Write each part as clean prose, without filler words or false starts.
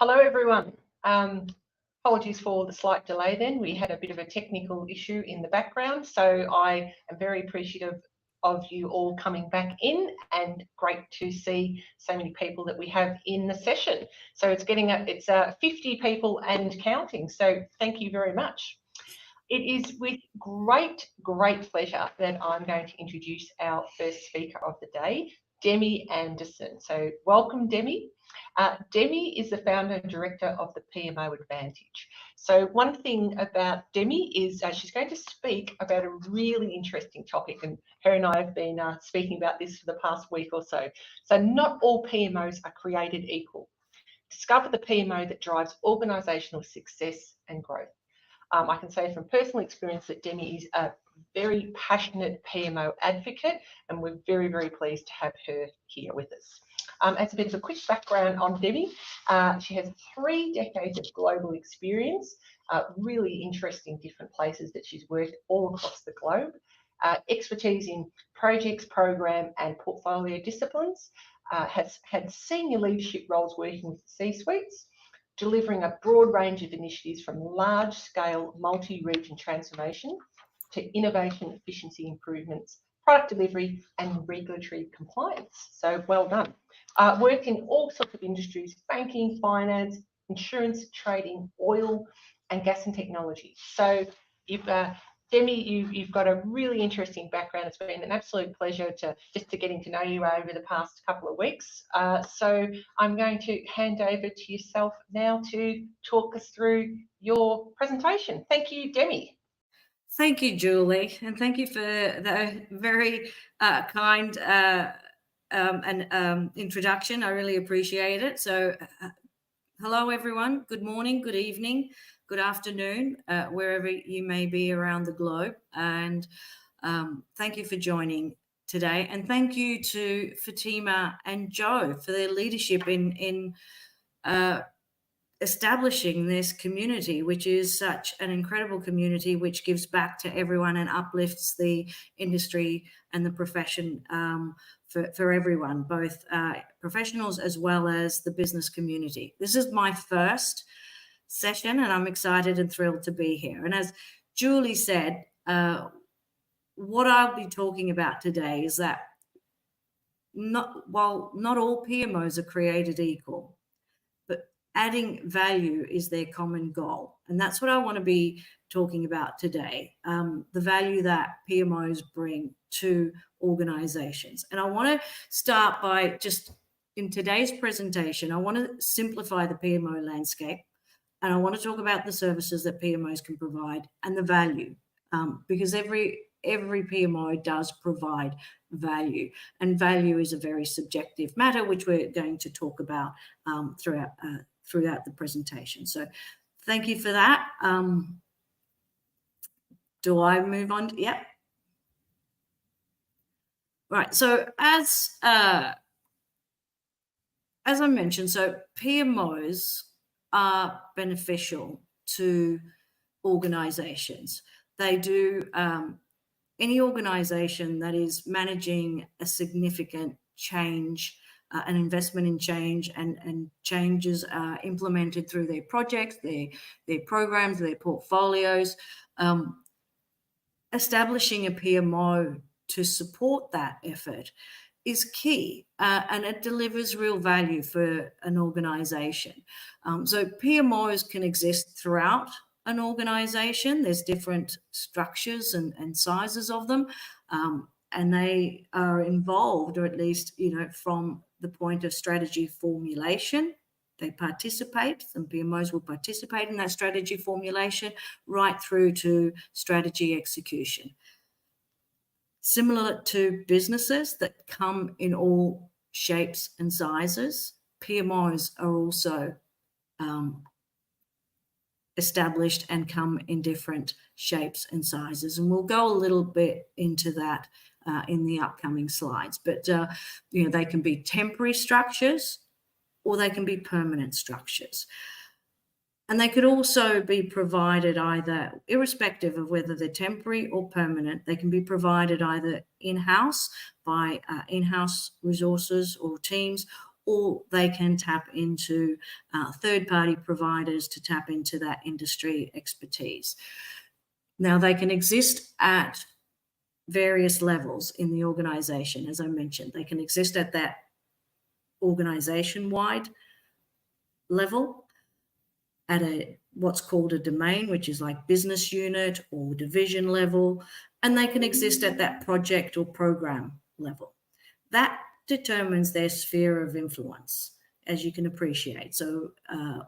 Hello, everyone. Apologies for the slight delay then. We had a bit of a technical issue in the background, so I am very appreciative of you all coming back in, and great to see so many people that we have in the session. So it's 50 people and counting, so thank you very much. It is with great pleasure that I'm going to introduce our first speaker of the day, Demi Anderson. So welcome, Demi. Demi is the founder and director of the PMO Advantage. So one thing about Demi is she's going to speak about a really interesting topic, and her and I have been speaking about this for the past week or so. So not all PMOs are created equal. Discover the PMO that drives organisational success and growth. I can say from personal experience that Demi is a very passionate PMO advocate, and we're very pleased to have her here with us. As a bit of a quick background on Demi, she has 3 decades of global experience, really interesting different places that she's worked all across the globe, expertise in projects, program and portfolio disciplines, has had senior leadership roles working with C-suites, delivering a broad range of initiatives from large-scale multi-region transformation to innovation, efficiency improvements, product delivery and regulatory compliance. So well done. Worked in all sorts of industries: banking, finance, insurance, trading, oil and gas and technology. So Demi, you've got a really interesting background. It's been an absolute pleasure to getting to know you over the past couple of weeks. So I'm going to hand over to yourself now to talk us through your presentation. Thank you, Demi. Thank you, Julie, and thank you for the very kind introduction. I really appreciate it. So hello, everyone. Good morning, good evening, good afternoon, wherever you may be around the globe. And thank you for joining today. And thank you to Fatima and Joe for their leadership in establishing this community, which is such an incredible community, which gives back to everyone and uplifts the industry and the profession for everyone, both professionals as well as the business community. This is my first session and I'm excited and thrilled to be here. And as Julie said, what I'll be talking about today is that while not all PMOs are created equal, but adding value is their common goal. And that's what I want to be talking about today, the value that PMOs bring to organizations. And I want to start by just, in today's presentation, I want to simplify the PMO landscape, and I want to talk about the services that PMOs can provide and the value, because every PMO does provide value, and value is a very subjective matter, which we're going to talk about throughout the presentation. So thank you for that. Do I move on? Yep. Right. So as I mentioned, so PMOs are beneficial to organizations. They do, any organization that is managing a significant change, an investment in change, and changes are implemented through their projects, their programs, their portfolios. Establishing a PMO to support that effort is key, and it delivers real value for an organization. So PMOs can exist throughout an organization. There's different structures and sizes of them, and they are involved, or at least, from the point of strategy formulation, they participate. Some PMOs will participate in that strategy formulation right through to strategy execution. Similar to businesses that come in all shapes and sizes, PMOs are also established and come in different shapes and sizes. And we'll go a little bit into that in the upcoming slides. But, they can be temporary structures or they can be permanent structures. And they could also be provided either, irrespective of whether they're temporary or permanent, they can be provided either in-house by in-house resources or teams, or they can tap into third-party providers to tap into that industry expertise. Now, they can exist at various levels in the organization, as I mentioned. They can exist at that organization-wide level, at what's called a domain, which is like business unit or division level, and they can exist at that project or program level. That determines their sphere of influence, as you can appreciate. So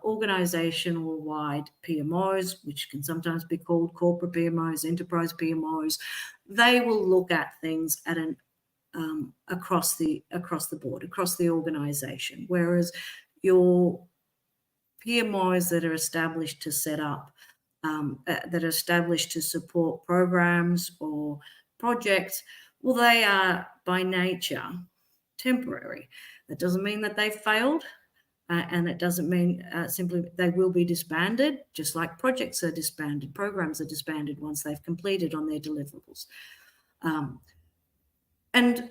organizational-wide PMOs, which can sometimes be called corporate PMOs, enterprise PMOs, they will look at things at an across the board, across the organization, whereas your PMOs that are established to set up, that are established to support programs or projects, well, they are by nature temporary. That doesn't mean that they failed, and it doesn't mean simply they will be disbanded, just like projects are disbanded, programs are disbanded once they've completed on their deliverables. And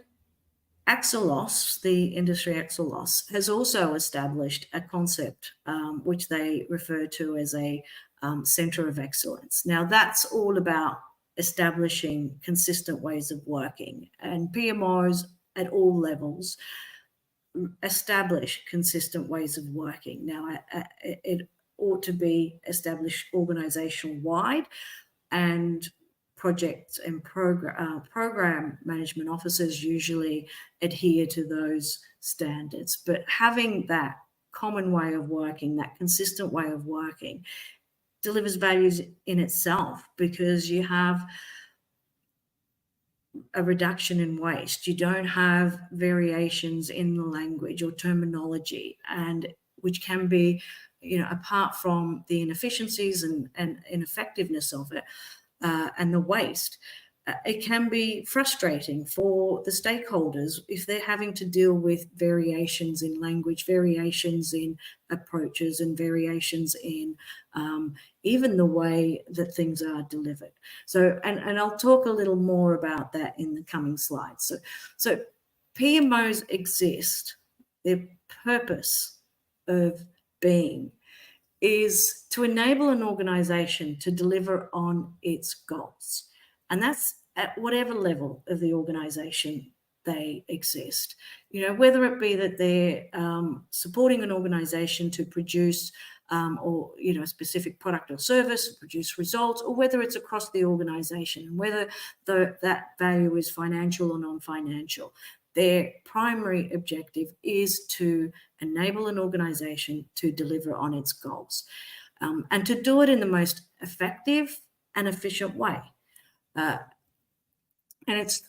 Axelos, the industry Axelos, has also established a concept which they refer to as a center of excellence. Now, that's all about establishing consistent ways of working, and PMOs at all levels establish consistent ways of working. Now, it ought to be established organizational-wide, and projects and program management officers usually adhere to those standards. But having that common way of working, that consistent way of working, delivers values in itself, because you have a reduction in waste. You don't have variations in the language or terminology, and which can be, apart from the inefficiencies and ineffectiveness of it, and the waste, it can be frustrating for the stakeholders if they're having to deal with variations in language, variations in approaches, and variations in even the way that things are delivered. So, and I'll talk a little more about that in the coming slides. So PMOs exist. Their purpose of being is to enable an organization to deliver on its goals. And that's at whatever level of the organization they exist. Whether it be that they're supporting an organization to produce or a specific product or service, produce results, or whether it's across the organization, and whether that value is financial or non-financial. Their primary objective is to enable an organization to deliver on its goals, and to do it in the most effective and efficient way. And it's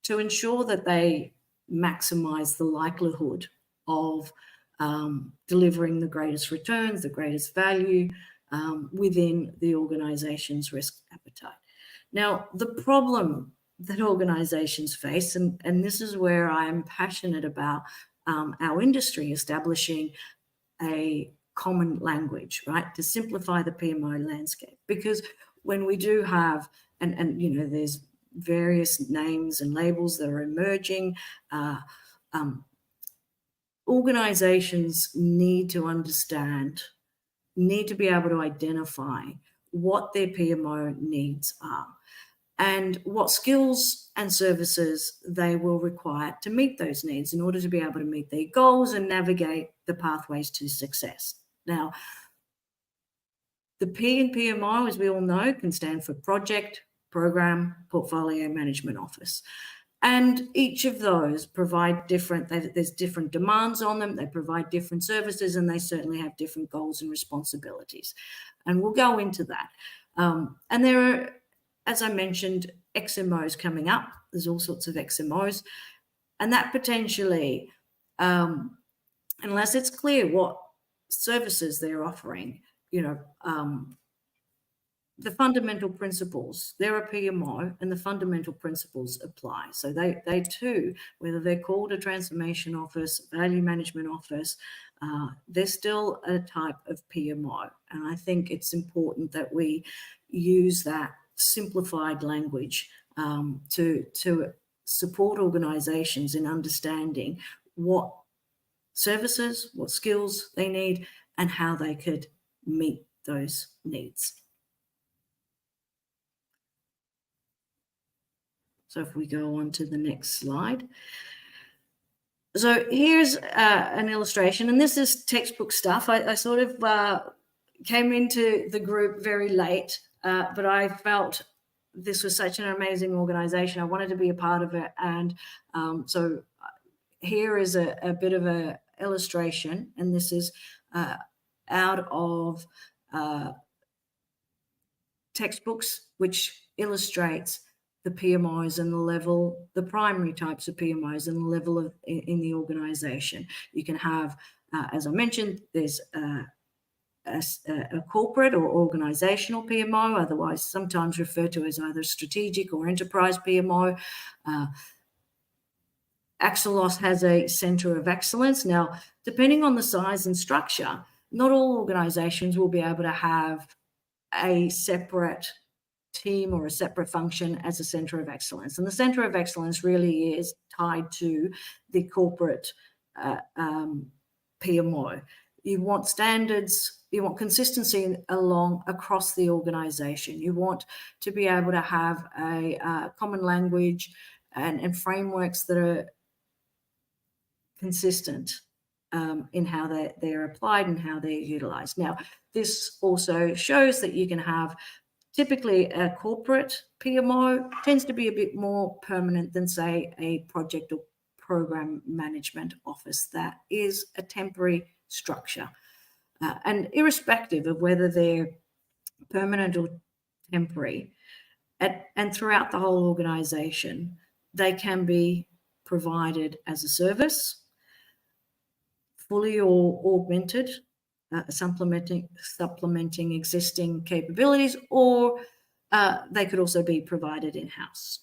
to ensure that they maximize the likelihood of delivering the greatest returns, the greatest value within the organization's risk appetite. Now, the problem that organizations face, and this is where I am passionate about our industry establishing a common language, right, to simplify the PMO landscape. Because when we do have, and there's various names and labels that are emerging, organizations need to understand, need to be able to identify what their PMO needs are, and what skills and services they will require to meet those needs in order to be able to meet their goals and navigate the pathways to success. Now, the P in PMO, as we all know, can stand for Project, Program, Portfolio Management Office. And each of those provide there's different demands on them, they provide different services, and they certainly have different goals and responsibilities. And we'll go into that. And there are, as I mentioned, XMOs coming up. There's all sorts of XMOs. And that potentially, unless it's clear what services they're offering, the fundamental principles, they're a PMO, and the fundamental principles apply. So they too, whether they're called a transformation office, value management office, they're still a type of PMO. And I think it's important that we use that simplified language to support organizations in understanding what services, what skills they need, and how they could meet those needs. So if we go on to the next slide. So here's an illustration, and this is textbook stuff. I sort of came into the group very late, but I felt this was such an amazing organization. I wanted to be a part of it. And so here is a bit of an illustration, and this is out of textbooks, which illustrates the PMOs and the level, the primary types of PMOs and the level of in the organization. You can have, as I mentioned, there's a corporate or organizational PMO, otherwise sometimes referred to as either strategic or enterprise PMO. Axelos has a center of excellence. Now, depending on the size and structure, not all organizations will be able to have a separate team or a separate function as a center of excellence. And the center of excellence really is tied to the corporate PMO. You want standards, you want consistency across the organization. You want to be able to have a common language and frameworks that are consistent in how they're applied and how they're utilized. Now, this also shows that you can have typically a corporate PMO tends to be a bit more permanent than, say, a project or program management office that is a temporary structure. And irrespective of whether they're permanent or temporary, and throughout the whole organization, they can be provided as a service, fully or augmented, supplementing existing capabilities, or they could also be provided in-house.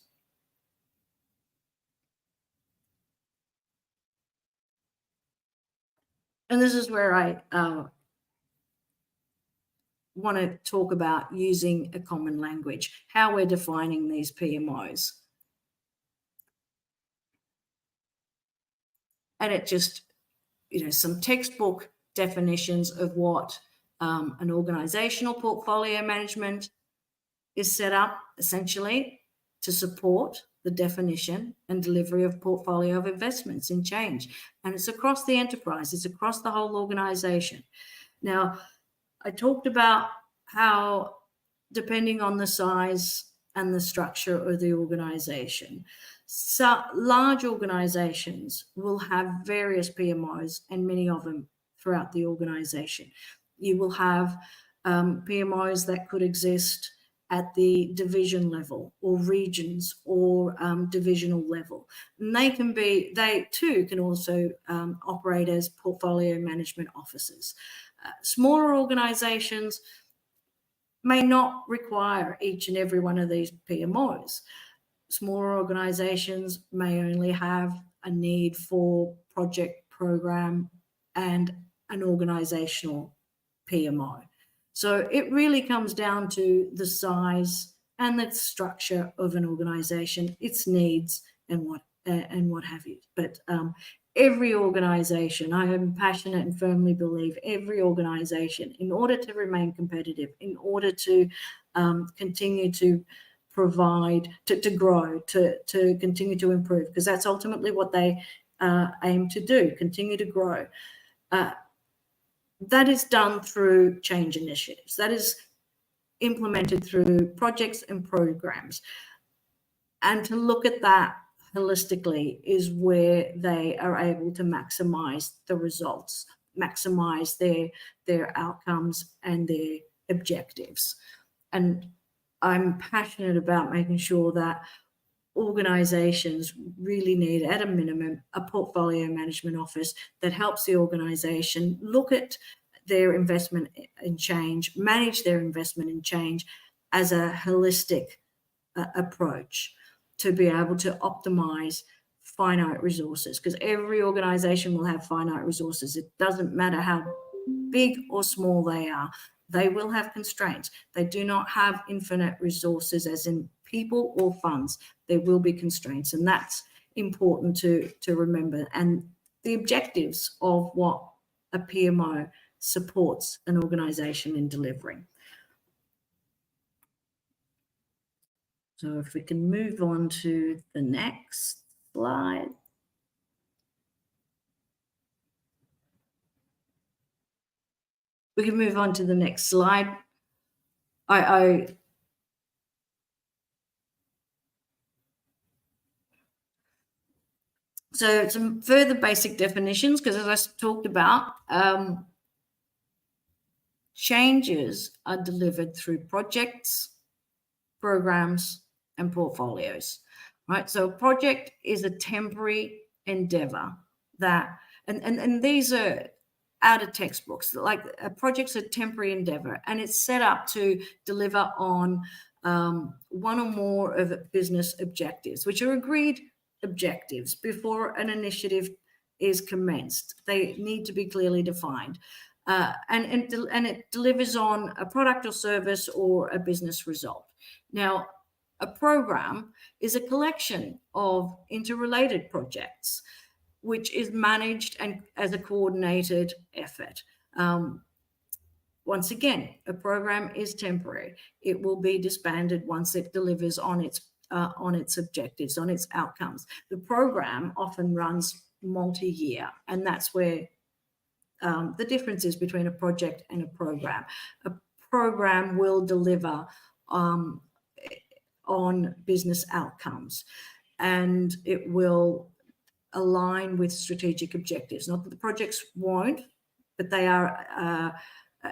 And this is where I want to talk about using a common language, how we're defining these PMOs. And it just, some textbook definitions of what an organizational portfolio management is set up essentially to support the definition and delivery of portfolio of investments in change. And it's across the enterprise, it's across the whole organization. Now, I talked about how, depending on the size and the structure of the organization, so large organizations will have various PMOs, and many of them throughout the organization. You will have PMOs that could exist at the division level or regions or divisional level. And they too can also operate as portfolio management offices. Smaller organizations may not require each and every one of these PMOs. Smaller organizations may only have a need for project, program, and an organizational PMO. So it really comes down to the size and the structure of an organization, its needs, and what have you. But every organization, I am passionate and firmly believe every organization, in order to remain competitive, in order to continue to provide, to grow, to continue to improve, because that's ultimately what they aim to do, continue to grow. That is done through change initiatives. That is implemented through projects and programs. And to look at that holistically is where they are able to maximize the results, maximize their outcomes and their objectives. And I'm passionate about making sure that organizations really need, at a minimum, a portfolio management office that helps the organization look at their investment in change, manage their investment in change as a holistic approach to be able to optimize finite resources, because every organization will have finite resources. It doesn't matter how big or small they are. They will have constraints. They do not have infinite resources, as in people or funds. There will be constraints, and that's important to remember. And the objectives of what a PMO supports an organization in delivering. So if we can move on to the next slide. We can move on to the next slide. So some further basic definitions, because as I talked about, changes are delivered through projects, programs, and portfolios, right? So a project is a temporary endeavor that, and these are out of textbooks, like a project's a temporary endeavor, and it's set up to deliver on one or more of business objectives, which are agreed objectives before an initiative is commenced. They need to be clearly defined. And it delivers on a product or service or a business result. Now, a program is a collection of interrelated projects, which is managed and as a coordinated effort. Once again, a program is temporary. It will be disbanded once it delivers on its objectives, on its outcomes. The program often runs multi-year, and that's where the difference is between a project and a program. A program will deliver on business outcomes, and it will align with strategic objectives. Not that the projects won't, but they are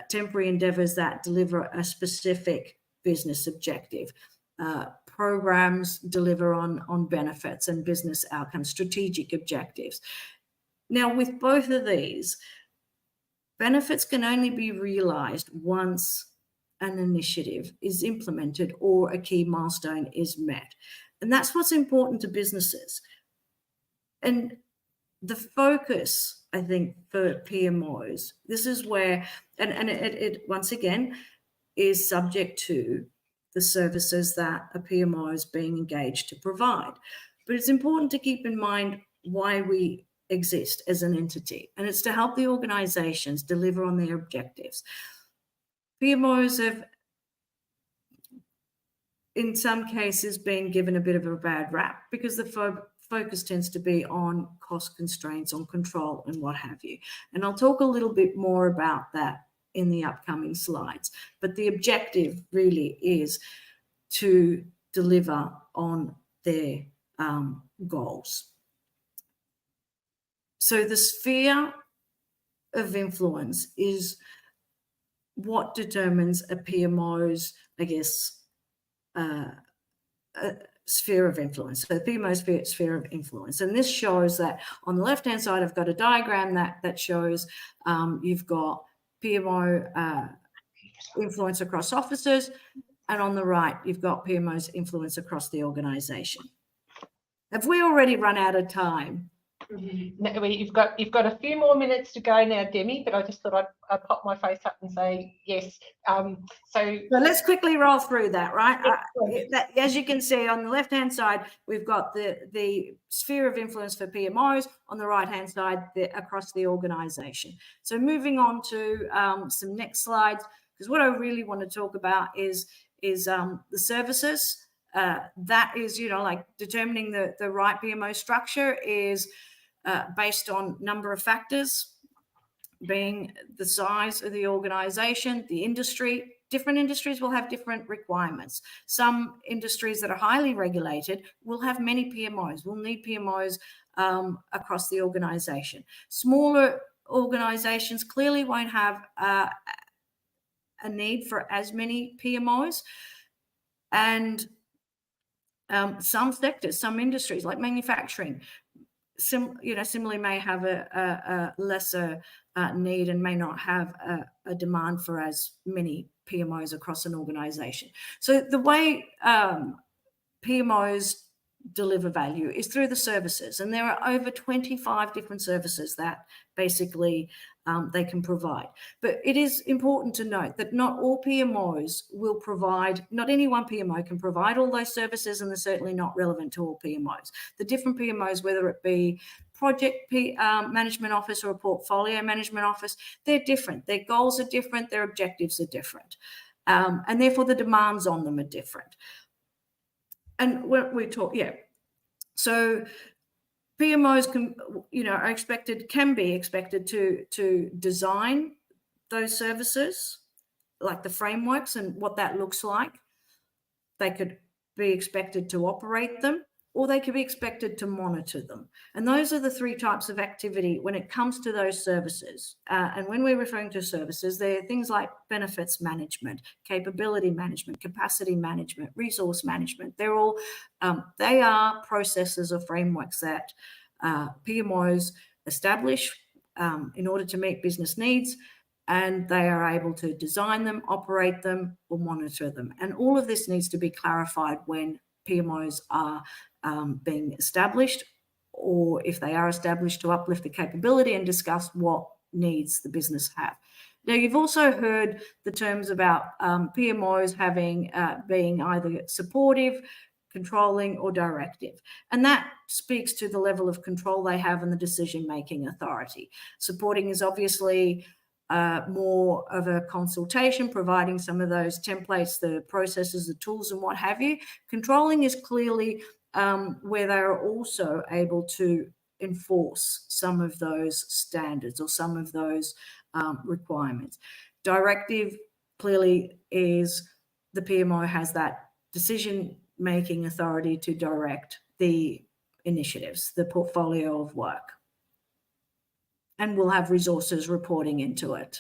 temporary endeavors that deliver a specific business objective. Programs deliver on benefits and business outcomes, strategic objectives. Now, with both of these, benefits can only be realized once an initiative is implemented or a key milestone is met. And that's what's important to businesses. And the focus, I think, for PMOs, this is where, and it once again is subject to the services that a PMO is being engaged to provide. But it's important to keep in mind why we exist as an entity, and it's to help the organizations deliver on their objectives. PMOs have, in some cases, been given a bit of a bad rap because the focus tends to be on cost constraints, on control, and what have you. And I'll talk a little bit more about that in the upcoming slides. But the objective really is to deliver on their goals. So the sphere of influence is what determines a PMO's, I guess, sphere of influence. So the PMO sphere of influence. And this shows that on the left-hand side, I've got a diagram that shows you've got PMO influence across offices, and on the right, you've got PMO's influence across the organization. Have we already run out of time? No, you've got a few more minutes to go now, Demi, but I just thought I'd pop my face up and say yes. So let's quickly roll through that, right? As you can see on the left-hand side, we've got the sphere of influence for PMOs, on the right-hand side, across the organization. So moving on to some next slides, because what I really want to talk about is the services. That is, like determining the right PMO structure is based on number of factors, being the size of the organization, the industry. Different industries will have different requirements. Some industries that are highly regulated will have many PMOs, will need PMOs across the organization. Smaller organizations clearly won't have a need for as many PMOs. And some sectors, some industries like manufacturing, similarly may have a lesser need and may not have a demand for as many PMOs across an organization. So the way PMOs deliver value is through the services, and there are over 25 different services that basically they can provide. But it is important to note that not all PMOs will provide, not any one PMO can provide all those services, and they're certainly not relevant to all PMOs. The different PMOs, whether it be project management office or a portfolio management office, they're different. Their goals are different. Their objectives are different. And therefore the demands on them are different. And when we talk, so PMOs can be expected to design those services, like the frameworks and what that looks like. They could be expected to operate them, or they could be expected to monitor them. And those are the three types of activity when it comes to those services. And when we're referring to services, they're things like benefits management, capability management, capacity management, resource management. They're all, they are processes or frameworks that PMOs establish in order to meet business needs, and they are able to design them, operate them, or monitor them. And all of this needs to be clarified when PMOs are being established, or if they are established, to uplift the capability and discuss what needs the business have. Now, you've also heard the terms about PMOs having being either supportive, controlling, or directive. And that speaks to the level of control they have and the decision-making authority. Supporting is obviously more of a consultation, providing some of those templates, the processes, the tools, and what have you. Controlling is clearly where they are also able to enforce some of those standards or some of those requirements. Directive clearly is the PMO has that decision-making authority to direct the initiatives, the portfolio of work, and will have resources reporting into it.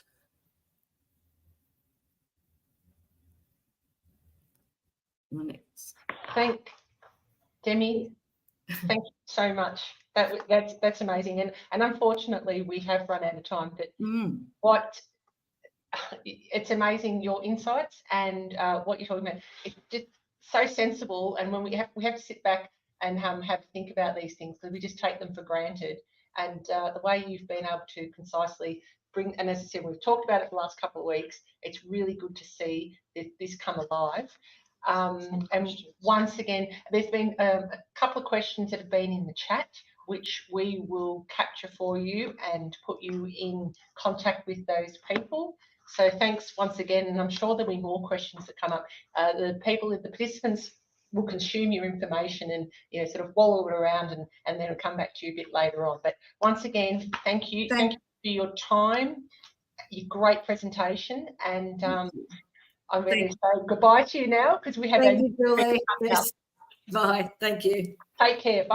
Thank Demi. Thank you so much. That's amazing. And unfortunately, we have run out of time. But it's amazing, your insights and what you're talking about. It's just so sensible. And when we have to sit back and have to think about these things, because we just take them for granted. And the way you've been able to concisely bring, and as I said, we've talked about it for the last couple of weeks, it's really good to see this come alive. And once again, there's been a couple of questions that have been in the chat, which we will capture for you and put you in contact with those people. So thanks once again, and I'm sure there'll be more questions that come up. The participants will consume your information and sort of wallow it around, and then it'll come back to you a bit later on. But once again, thank you. Thank you for your time, your great presentation, and I'm going to say goodbye to you now because we have. Thank you, Julie. Bye. Thank you. Take care. Bye.